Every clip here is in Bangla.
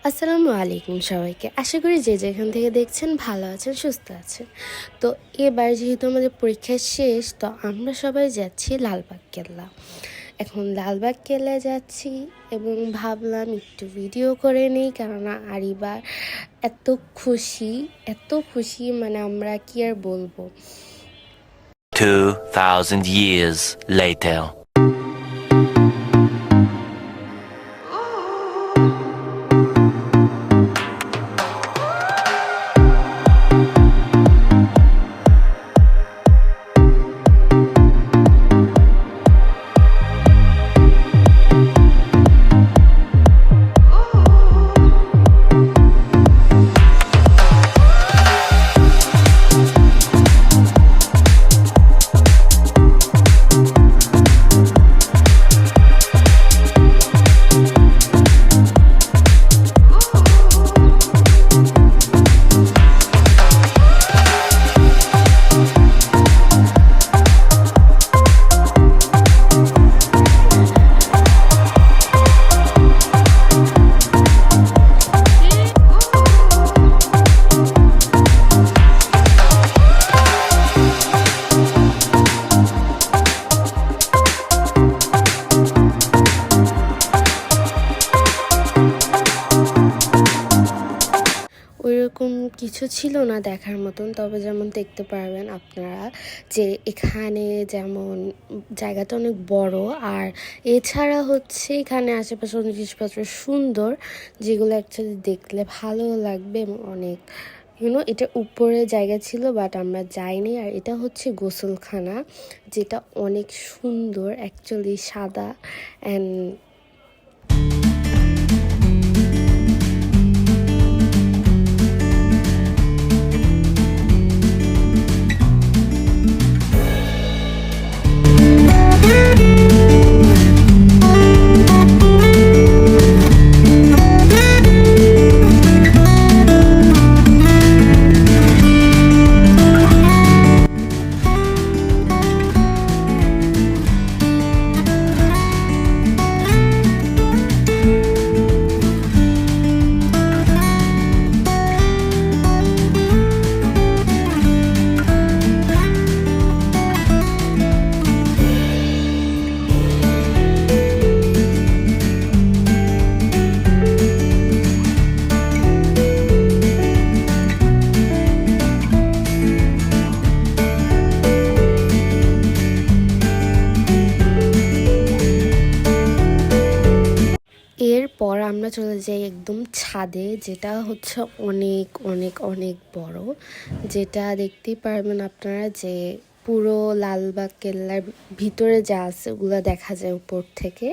আসসালামু আলাইকুম সবাইকে। আশা করি যে যেখান থেকে দেখছেন ভালো আছেন, সুস্থ আছেন। তো এবার যেহেতু আমাদের পরীক্ষা শেষ, তো আমরা সবাই যাচ্ছি লালবাগ কেল্লা। এখন লালবাগ কেল্লায় যাচ্ছি এবং ভাবলাম একটু ভিডিও করে নিই, কেননা আরিবা এত খুশি মানে আমরা কি আর বলবো। 2,000 years later. ওইরকম কিছু ছিল না দেখার মতন, তবে যেমন দেখতে পারবেন আপনারা যে এখানে যেমন জায়গাটা অনেক বড়, আর এছাড়া হচ্ছে এখানে আশেপাশে অনেক জিনিসপত্র সুন্দর, যেগুলো অ্যাকচুয়ালি দেখলে ভালো লাগবে এবং অনেক এটা উপরে জায়গা ছিল, বাট আমরা যাইনি। আর এটা হচ্ছে গোসলখানা, যেটা অনেক সুন্দর, অ্যাকচুয়ালি সাদা অ্যান্ড এরপর আমরা চলে যাই একদম ছাদে, যেটা হচ্ছে অনেক অনেক অনেক বড়, যেটা দেখতেই পারবেন আপনারা যে পুরো লালবাগ কেল্লার ভিতরে যা আছে ওগুলো দেখা যায় উপর থেকে।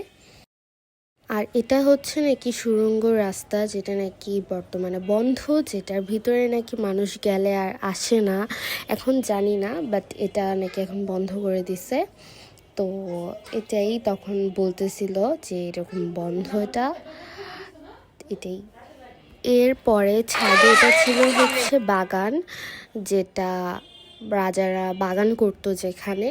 আর এটা হচ্ছে নাকি সুড়ঙ্গ রাস্তা, যেটা নাকি বর্তমানে বন্ধ, যেটার ভিতরে নাকি মানুষ গেলে আর আসে না। এখন জানি না, বাট এটা নাকি এখন বন্ধ করে দিছে। তো এটাই তখন বলতেছিল যে এরকম বন্ধ, এটাই। এরপরে ছাদে এটা ছিল হচ্ছে বাগান, যেটা রাজারা বাগান করতো যেখানে।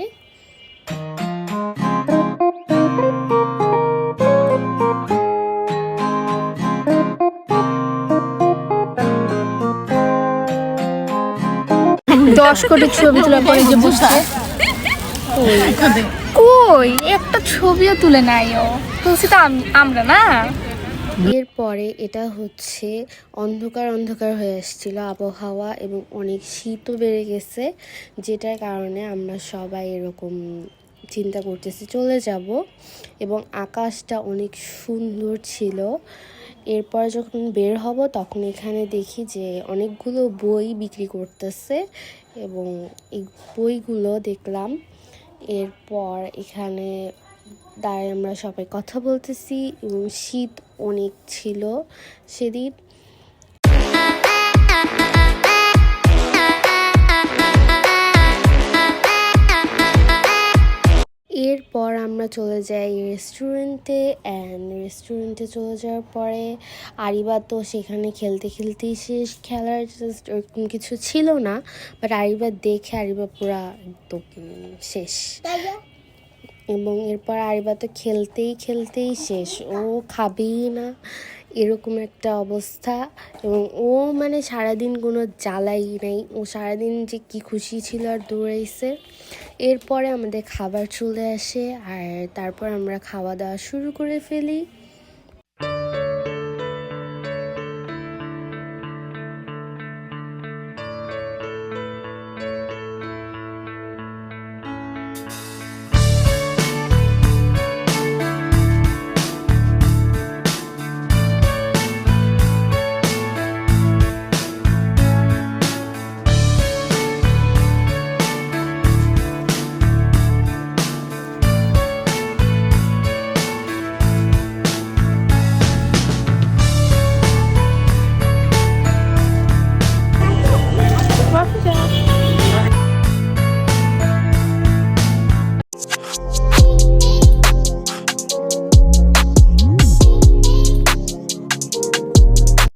দশ কোটি ছবি তোলার পরে যে বসে কই একটা ছবিও তুলে নাই ও তুলছি তো আমরা না। এরপরে এটা হচ্ছে অন্ধকার হয়ে আসছিল আবহাওয়া, এবং অনেক শীতও বেড়ে গেছে, যেটার কারণে আমরা সবাই এরকম চিন্তা করতেছি চলে যাব। এবং আকাশটা অনেক সুন্দর ছিল। এরপর যখন বের হব তখন এখানে দেখি যে অনেকগুলো বই বিক্রি করতেছে, এবং এই বইগুলো দেখলাম। এরপর এখানে দাঁড়ায় আমরা সবাই কথা বলতেছি, এবং শীত অনেক ছিল সেদিন। এরপর আমরা চলে যাই রেস্টুরেন্টে চলে যাওয়ার পরে আরিবা তো সেখানে খেলতেই শেষ, খেলার জাস্ট ওরকম কিছু ছিল না, বাট আরিবা দেখে আরিবা পুরা একদম শেষ। এবং এরপর আরিবা তো খেলতেই শেষ, ও খাবেই না। এরকম একটা অবস্থা। এবং ও মানে সারাদিন কোনো জ্বালাই নেই, ও সারাদিন যে কি খুশি ছিল আর দৌড়াইছে। এরপরে আমাদের খাবার চলে আসে আর তারপর আমরা খাওয়া দাওয়া শুরু করে ফেলি।